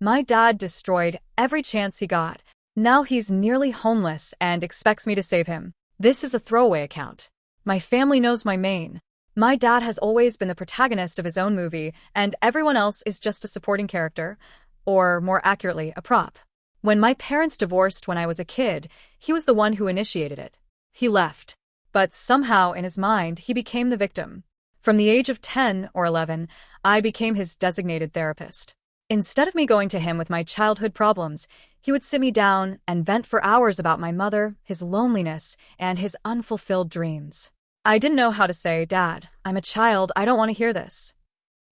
My dad destroyed every chance he got. Now he's nearly homeless and expects me to save him. This is a throwaway account. My family knows my main. My dad has always been the protagonist of his own movie, and everyone else is just a supporting character, or more accurately, a prop. When my parents divorced when I was a kid, he was the one who initiated it. He left. But somehow, in his mind, he became the victim. From the age of 10 or 11, I became his designated therapist. Instead of me going to him with my childhood problems, he would sit me down and vent for hours about my mother, his loneliness, and his unfulfilled dreams. I didn't know how to say, "Dad, I'm a child, I don't want to hear this."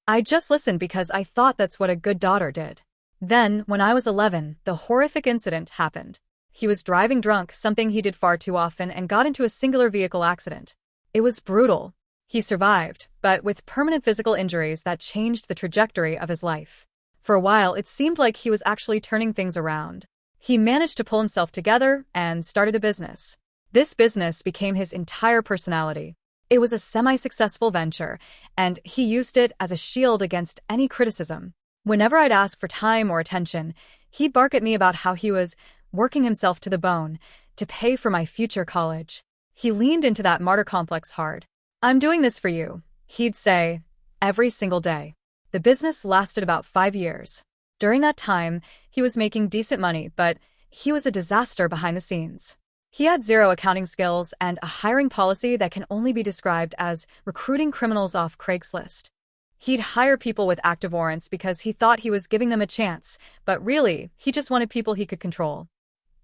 I just listened because I thought that's what a good daughter did. Then, when I was 11, the horrific incident happened. He was driving drunk, something he did far too often, and got into a singular vehicle accident. It was brutal. He survived, but with permanent physical injuries that changed the trajectory of his life. For a while, it seemed like he was actually turning things around. He managed to pull himself together and started a business. This business became his entire personality. It was a semi-successful venture, and he used it as a shield against any criticism. Whenever I'd ask for time or attention, he'd bark at me about how he was working himself to the bone to pay for my future college. He leaned into that martyr complex hard. "I'm doing this for you," he'd say, every single day. The business lasted about 5 years. During that time, he was making decent money, but he was a disaster behind the scenes. He had zero accounting skills and a hiring policy that can only be described as recruiting criminals off Craigslist. He'd hire people with active warrants because he thought he was giving them a chance, but really, he just wanted people he could control.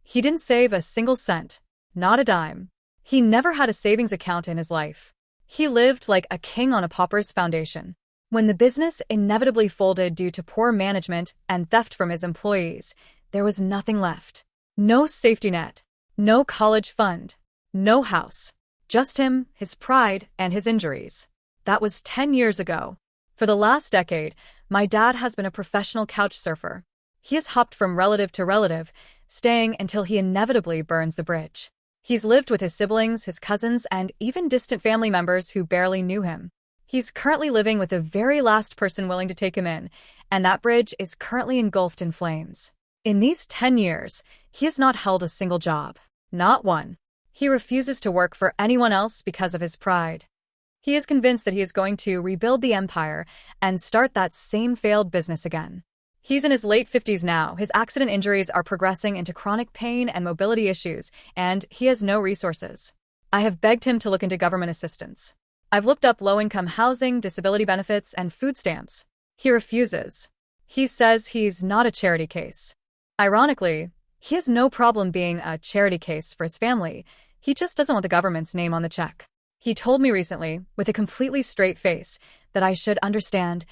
He didn't save a single cent, not a dime. He never had a savings account in his life. He lived like a king on a pauper's foundation. When the business inevitably folded due to poor management and theft from his employees, there was nothing left. No safety net. No college fund. No house. Just him, his pride, and his injuries. That was 10 years ago. For the last decade, my dad has been a professional couch surfer. He has hopped from relative to relative, staying until he inevitably burns the bridge. He's lived with his siblings, his cousins, and even distant family members who barely knew him. He's currently living with the very last person willing to take him in, and that bridge is currently engulfed in flames. In these 10 years, he has not held a single job. Not one. He refuses to work for anyone else because of his pride. He is convinced that he is going to rebuild the empire and start that same failed business again. He's in his late 50s now, his accident injuries are progressing into chronic pain and mobility issues, and he has no resources. I have begged him to look into government assistance. I've looked up low-income housing, disability benefits, and food stamps. He refuses. He says he's not a charity case. Ironically, he has no problem being a charity case for his family. He just doesn't want the government's name on the check. He told me recently, with a completely straight face, that I should understand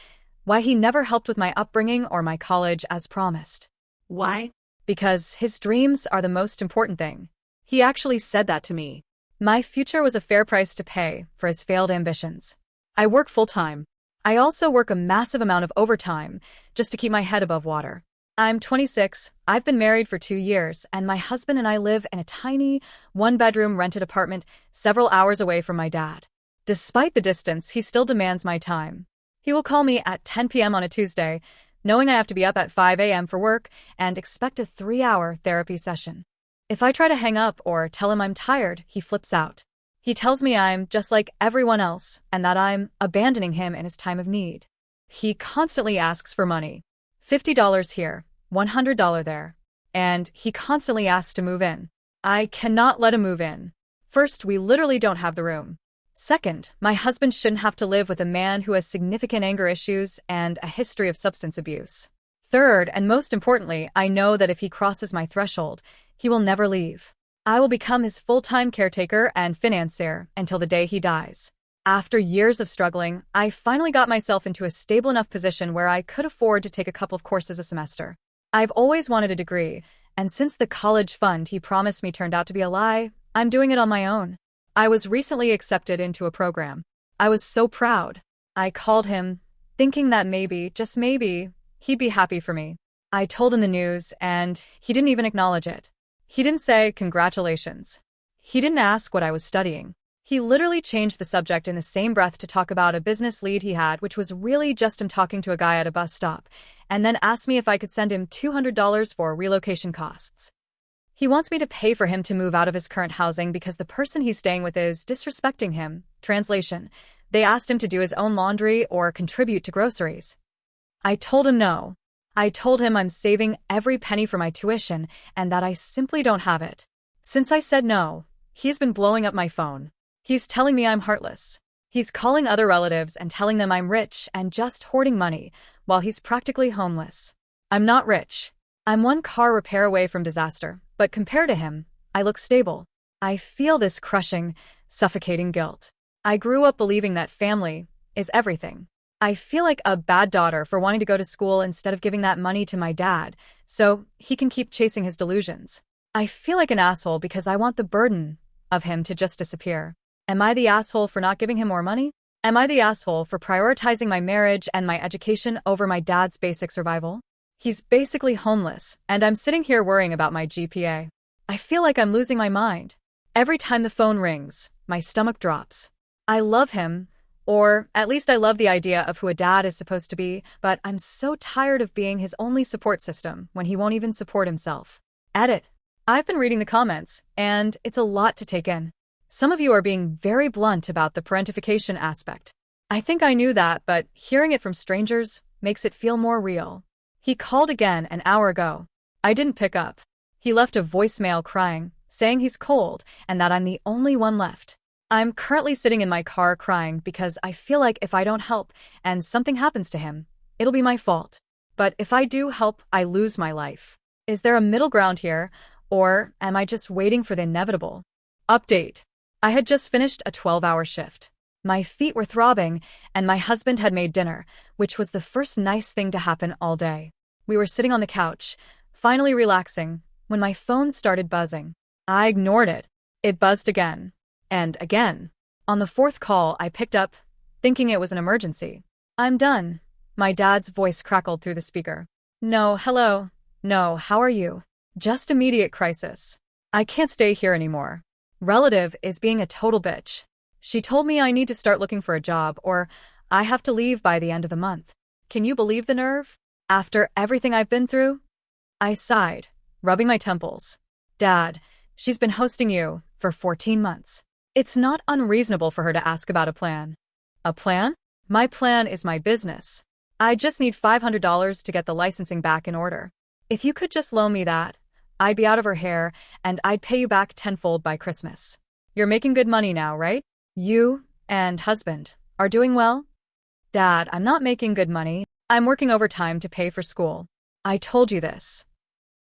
why he never helped with my upbringing or my college as promised. Why? Because his dreams are the most important thing. He actually said that to me. My future was a fair price to pay for his failed ambitions. I work full-time. I also work a massive amount of overtime just to keep my head above water. I'm 26, I've been married for 2 years, and my husband and I live in a tiny, one-bedroom rented apartment several hours away from my dad. Despite the distance, he still demands my time. He will call me at 10 p.m. on a Tuesday, knowing I have to be up at 5 a.m. for work, and expect a 3-hour therapy session. If I try to hang up or tell him I'm tired, he flips out. He tells me I'm just like everyone else, and that I'm abandoning him in his time of need. He constantly asks for money. $50 here, $100 there. And he constantly asks to move in. I cannot let him move in. First, we literally don't have the room. Second, my husband shouldn't have to live with a man who has significant anger issues and a history of substance abuse. Third, and most importantly, I know that if he crosses my threshold, he will never leave. I will become his full-time caretaker and financier until the day he dies. After years of struggling, I finally got myself into a stable enough position where I could afford to take a couple of courses a semester. I've always wanted a degree, and since the college fund he promised me turned out to be a lie, I'm doing it on my own. I was recently accepted into a program. I was so proud. I called him, thinking that maybe, just maybe, he'd be happy for me. I told him the news, and he didn't even acknowledge it. He didn't say congratulations. He didn't ask what I was studying. He literally changed the subject in the same breath to talk about a business lead he had, which was really just him talking to a guy at a bus stop, and then asked me if I could send him $200 for relocation costs. He wants me to pay for him to move out of his current housing because the person he's staying with is disrespecting him. Translation: they asked him to do his own laundry or contribute to groceries. I told him no. I told him I'm saving every penny for my tuition and that I simply don't have it. Since I said no, he's been blowing up my phone. He's telling me I'm heartless. He's calling other relatives and telling them I'm rich and just hoarding money, while he's practically homeless. I'm not rich. I'm one car repair away from disaster, but compared to him, I look stable. I feel this crushing, suffocating guilt. I grew up believing that family is everything. I feel like a bad daughter for wanting to go to school instead of giving that money to my dad, so he can keep chasing his delusions. I feel like an asshole because I want the burden of him to just disappear. Am I the asshole for not giving him more money? Am I the asshole for prioritizing my marriage and my education over my dad's basic survival? He's basically homeless, and I'm sitting here worrying about my GPA. I feel like I'm losing my mind. Every time the phone rings, my stomach drops. I love him, or at least I love the idea of who a dad is supposed to be, but I'm so tired of being his only support system when he won't even support himself. Edit. I've been reading the comments, and it's a lot to take in. Some of you are being very blunt about the parentification aspect. I think I knew that, but hearing it from strangers makes it feel more real. He called again an hour ago. I didn't pick up. He left a voicemail crying, saying he's cold and that I'm the only one left. I'm currently sitting in my car crying because I feel like if I don't help and something happens to him, it'll be my fault. But if I do help, I lose my life. Is there a middle ground here, or am I just waiting for the inevitable? Update. I had just finished a 12-hour shift. My feet were throbbing, and my husband had made dinner, which was the first nice thing to happen all day. We were sitting on the couch, finally relaxing, when my phone started buzzing. I ignored it. It buzzed again. And again. On the fourth call, I picked up, thinking it was an emergency. I'm done. My dad's voice crackled through the speaker. No, hello. No, how are you? Just immediate crisis. I can't stay here anymore. Relative is being a total bitch. She told me I need to start looking for a job or I have to leave by the end of the month. Can you believe the nerve? After everything I've been through? I sighed, rubbing my temples. Dad, she's been hosting you for 14 months. It's not unreasonable for her to ask about a plan. A plan? My plan is my business. I just need $500 to get the licensing back in order. If you could just loan me that, I'd be out of her hair, and I'd pay you back tenfold by Christmas. You're making good money now, right? You and husband are doing well? Dad, I'm not making good money. I'm working overtime to pay for school. I told you this.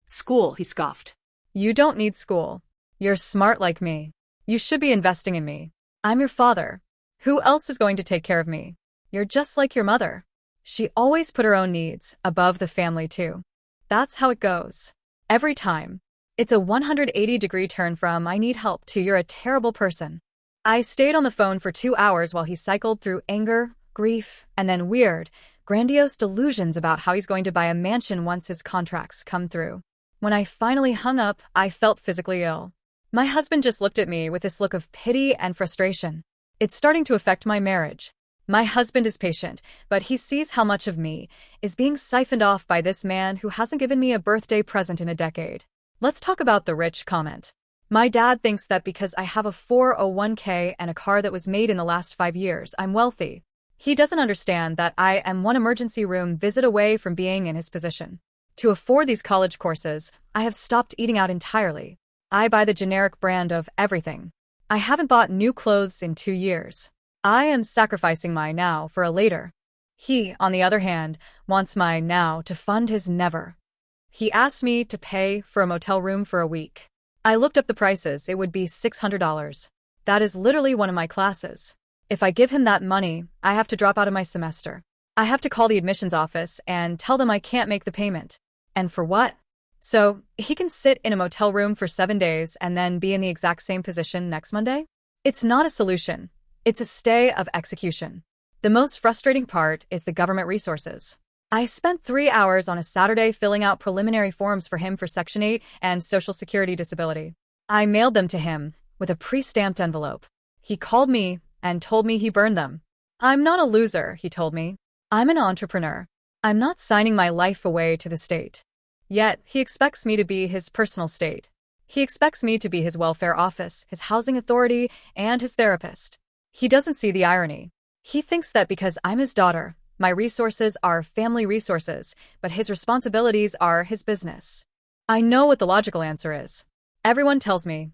School, he scoffed. You don't need school. You're smart like me. You should be investing in me. I'm your father. Who else is going to take care of me? You're just like your mother. She always put her own needs above the family too. That's how it goes. Every time. It's a 180-degree turn from I need help to you're a terrible person. I stayed on the phone for 2 hours while he cycled through anger, grief, and then weird, grandiose delusions about how he's going to buy a mansion once his contracts come through. When I finally hung up, I felt physically ill. My husband just looked at me with this look of pity and frustration. It's starting to affect my marriage. My husband is patient, but he sees how much of me is being siphoned off by this man who hasn't given me a birthday present in a decade. Let's talk about the rich comment. My dad thinks that because I have a 401k and a car that was made in the last 5 years, I'm wealthy. He doesn't understand that I am one emergency room visit away from being in his position. To afford these college courses, I have stopped eating out entirely. I buy the generic brand of everything. I haven't bought new clothes in 2 years. I am sacrificing my now for a later. He, on the other hand, wants my now to fund his never. He asked me to pay for a motel room for a week. I looked up the prices. It would be $600. That is literally one of my classes. If I give him that money, I have to drop out of my semester. I have to call the admissions office and tell them I can't make the payment. And for what? So he can sit in a motel room for 7 days and then be in the exact same position next Monday? It's not a solution. It's a stay of execution. The most frustrating part is the government resources. I spent 3 hours on a Saturday filling out preliminary forms for him for Section 8 and Social Security disability. I mailed them to him with a pre-stamped envelope. He called me and told me he burned them. I'm not a loser, he told me. I'm an entrepreneur. I'm not signing my life away to the state. Yet, he expects me to be his personal state. He expects me to be his welfare office, his housing authority, and his therapist. He doesn't see the irony. He thinks that because I'm his daughter, my resources are family resources, but his responsibilities are his business. I know what the logical answer is. Everyone tells me,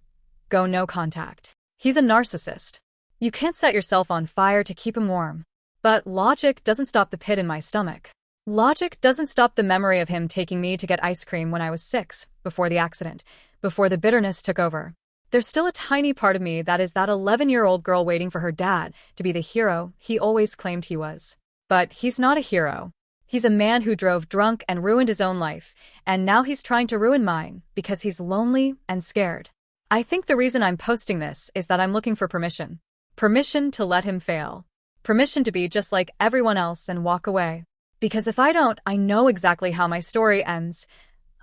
go no contact. He's a narcissist. You can't set yourself on fire to keep him warm. But logic doesn't stop the pit in my stomach. Logic doesn't stop the memory of him taking me to get ice cream when I was 6, before the accident, before the bitterness took over. There's still a tiny part of me that is that 11-year-old girl waiting for her dad to be the hero he always claimed he was. But he's not a hero. He's a man who drove drunk and ruined his own life, and now he's trying to ruin mine because he's lonely and scared. I think the reason I'm posting this is that I'm looking for permission. Permission to let him fail. Permission to be just like everyone else and walk away. Because if I don't, I know exactly how my story ends.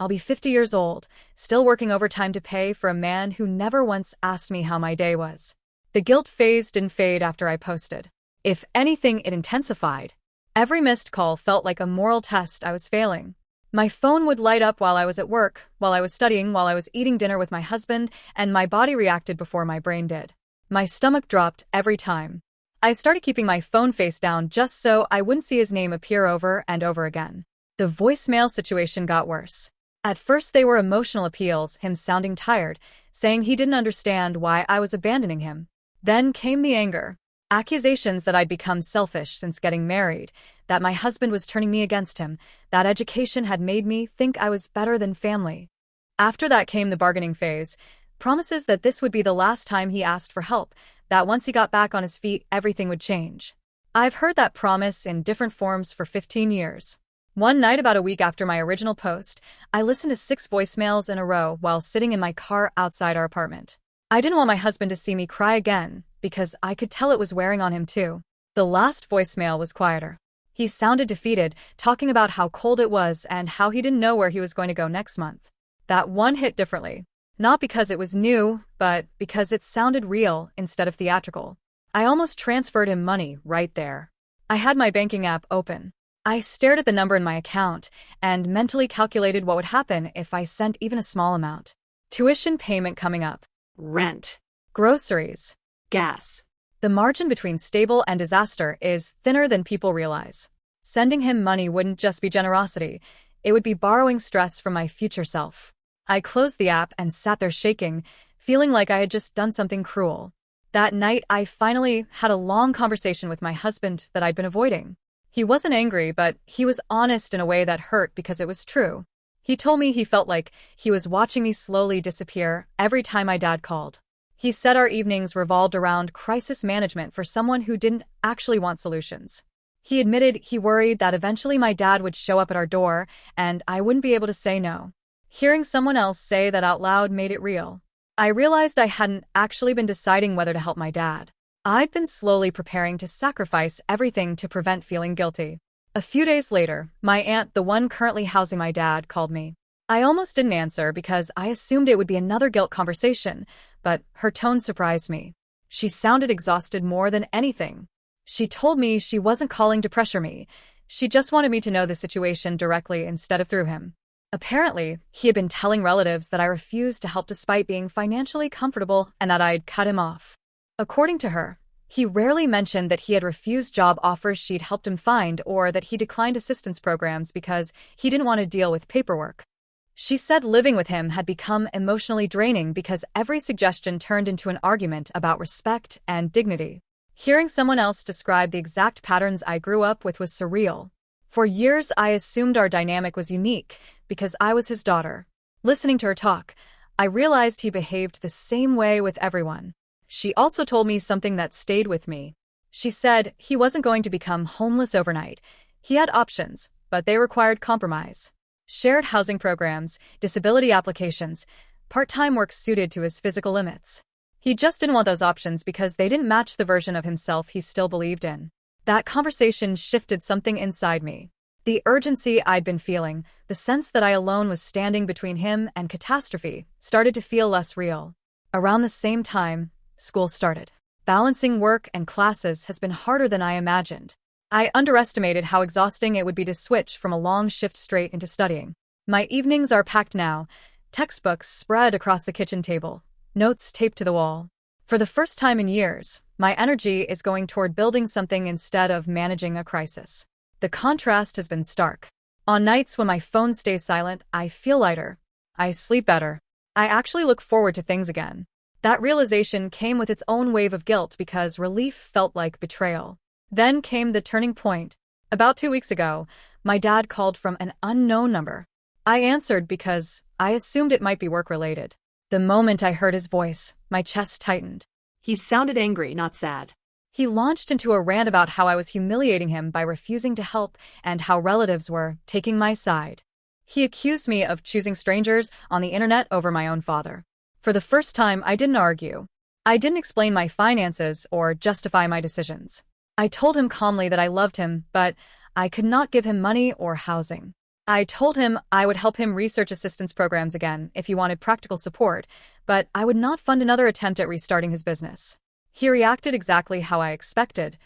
I'll be 50 years old, still working overtime to pay for a man who never once asked me how my day was. The guilt phase didn't fade after I posted. If anything, it intensified. Every missed call felt like a moral test I was failing. My phone would light up while I was at work, while I was studying, while I was eating dinner with my husband, and my body reacted before my brain did. My stomach dropped every time. I started keeping my phone face down just so I wouldn't see his name appear over and over again. The voicemail situation got worse. At first they were emotional appeals, him sounding tired, saying he didn't understand why I was abandoning him. Then came the anger. Accusations that I'd become selfish since getting married, that my husband was turning me against him, that education had made me think I was better than family. After that came the bargaining phase, promises that this would be the last time he asked for help, that once he got back on his feet, everything would change. I've heard that promise in different forms for 15 years. One night, about a week after my original post, I listened to 6 voicemails in a row while sitting in my car outside our apartment. I didn't want my husband to see me cry again, because I could tell it was wearing on him too. The last voicemail was quieter. He sounded defeated, talking about how cold it was and how he didn't know where he was going to go next month. That one hit differently. Not because it was new, but because it sounded real instead of theatrical. I almost transferred him money right there. I had my banking app open. I stared at the number in my account and mentally calculated what would happen if I sent even a small amount. Tuition payment coming up. Rent. Groceries. Gas. The margin between stable and disaster is thinner than people realize. Sending him money wouldn't just be generosity, it would be borrowing stress from my future self. I closed the app and sat there shaking, feeling like I had just done something cruel. That night, I finally had a long conversation with my husband that I'd been avoiding. He wasn't angry, but he was honest in a way that hurt because it was true. He told me he felt like he was watching me slowly disappear every time my dad called. He said our evenings revolved around crisis management for someone who didn't actually want solutions. He admitted he worried that eventually my dad would show up at our door and I wouldn't be able to say no. Hearing someone else say that out loud made it real. I realized I hadn't actually been deciding whether to help my dad. I'd been slowly preparing to sacrifice everything to prevent feeling guilty. A few days later, my aunt, the one currently housing my dad, called me. I almost didn't answer because I assumed it would be another guilt conversation, but her tone surprised me. She sounded exhausted more than anything. She told me she wasn't calling to pressure me. She just wanted me to know the situation directly instead of through him. Apparently, he had been telling relatives that I refused to help despite being financially comfortable and that I'd cut him off. According to her, he rarely mentioned that he had refused job offers she'd helped him find or that he declined assistance programs because he didn't want to deal with paperwork. She said living with him had become emotionally draining because every suggestion turned into an argument about respect and dignity. Hearing someone else describe the exact patterns I grew up with was surreal. For years, I assumed our dynamic was unique because I was his daughter. Listening to her talk, I realized he behaved the same way with everyone. She also told me something that stayed with me. She said he wasn't going to become homeless overnight. He had options, but they required compromise. Shared housing programs, disability applications, part-time work suited to his physical limits. He just didn't want those options because they didn't match the version of himself he still believed in. That conversation shifted something inside me. The urgency I'd been feeling, the sense that I alone was standing between him and catastrophe, started to feel less real. Around the same time, school started. Balancing work and classes has been harder than I imagined. I underestimated how exhausting it would be to switch from a long shift straight into studying. My evenings are packed now, textbooks spread across the kitchen table, notes taped to the wall. For the first time in years, my energy is going toward building something instead of managing a crisis. The contrast has been stark. On nights when my phone stays silent, I feel lighter. I sleep better. I actually look forward to things again. That realization came with its own wave of guilt because relief felt like betrayal. Then came the turning point. About 2 weeks ago, my dad called from an unknown number. I answered because I assumed it might be work-related. The moment I heard his voice, my chest tightened. He sounded angry, not sad. He launched into a rant about how I was humiliating him by refusing to help and how relatives were taking my side. He accused me of choosing strangers on the internet over my own father. For the first time, I didn't argue. I didn't explain my finances or justify my decisions. I told him calmly that I loved him, but I could not give him money or housing. I told him I would help him research assistance programs again if he wanted practical support, but I would not fund another attempt at restarting his business. He reacted exactly how I expected.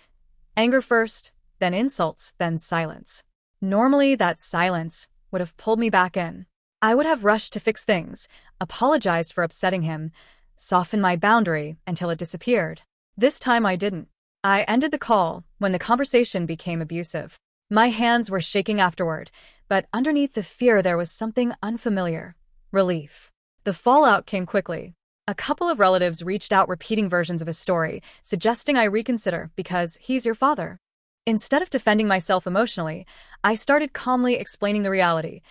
Anger first, then insults, then silence. Normally, that silence would have pulled me back in. I would have rushed to fix things, apologized for upsetting him, softened my boundary until it disappeared. This time I didn't. I ended the call when the conversation became abusive. My hands were shaking afterward, but underneath the fear there was something unfamiliar. Relief. The fallout came quickly. A couple of relatives reached out repeating versions of his story, suggesting I reconsider because he's your father. Instead of defending myself emotionally, I started calmly explaining the reality.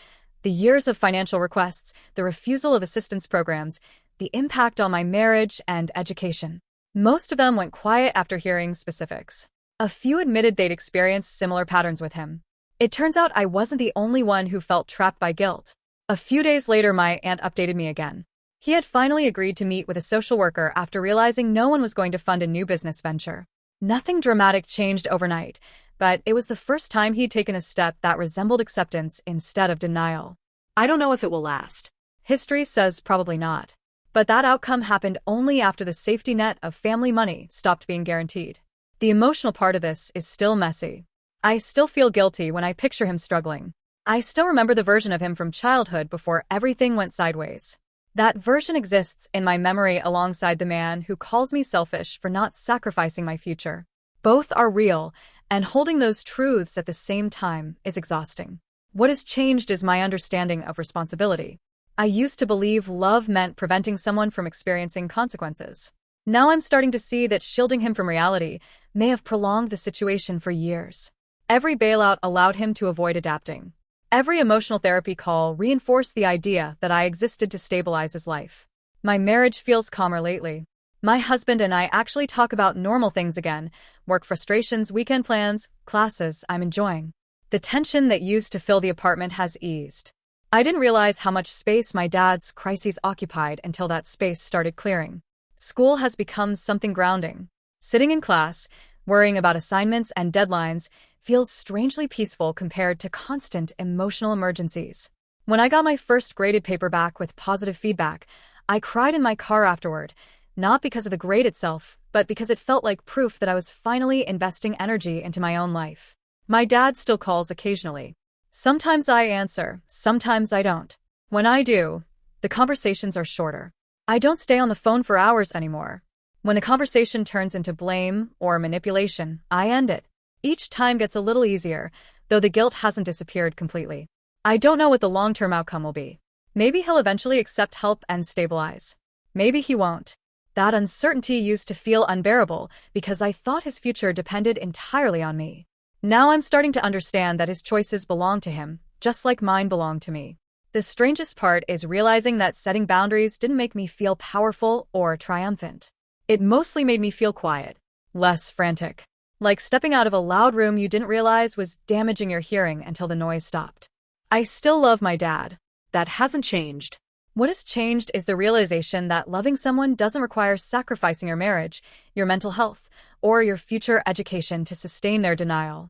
The years of financial requests, the refusal of assistance programs, the impact on my marriage and education. Most of them went quiet after hearing specifics. A few admitted they'd experienced similar patterns with him. It turns out I wasn't the only one who felt trapped by guilt. A few days later, my aunt updated me again. He had finally agreed to meet with a social worker after realizing no one was going to fund a new business venture. Nothing dramatic changed overnight, but it was the first time he'd taken a step that resembled acceptance instead of denial. I don't know if it will last. History says probably not. But that outcome happened only after the safety net of family money stopped being guaranteed. The emotional part of this is still messy. I still feel guilty when I picture him struggling. I still remember the version of him from childhood before everything went sideways. That version exists in my memory alongside the man who calls me selfish for not sacrificing my future. Both are real, and holding those truths at the same time is exhausting. What has changed is my understanding of responsibility. I used to believe love meant preventing someone from experiencing consequences. Now I'm starting to see that shielding him from reality may have prolonged the situation for years. Every bailout allowed him to avoid adapting. Every emotional therapy call reinforced the idea that I existed to stabilize his life. My marriage feels calmer lately. My husband and I actually talk about normal things again, work frustrations, weekend plans, classes I'm enjoying. The tension that used to fill the apartment has eased. I didn't realize how much space my dad's crises occupied until that space started clearing. School has become something grounding. Sitting in class, worrying about assignments and deadlines, feels strangely peaceful compared to constant emotional emergencies. When I got my first graded paper back with positive feedback, I cried in my car afterward, not because of the grade itself, but because it felt like proof that I was finally investing energy into my own life. My dad still calls occasionally. Sometimes I answer, sometimes I don't. When I do, the conversations are shorter. I don't stay on the phone for hours anymore. When the conversation turns into blame or manipulation, I end it. Each time gets a little easier, though the guilt hasn't disappeared completely. I don't know what the long-term outcome will be. Maybe he'll eventually accept help and stabilize. Maybe he won't. That uncertainty used to feel unbearable because I thought his future depended entirely on me. Now I'm starting to understand that his choices belong to him, just like mine belong to me. The strangest part is realizing that setting boundaries didn't make me feel powerful or triumphant. It mostly made me feel quiet, less frantic. Like stepping out of a loud room you didn't realize was damaging your hearing until the noise stopped. I still love my dad. That hasn't changed. What has changed is the realization that loving someone doesn't require sacrificing your marriage, your mental health, or your future education to sustain their denial.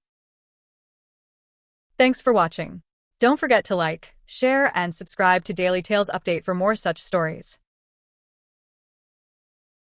Thanks for watching. Don't forget to like, share, and subscribe to Daily Tales Update for more such stories.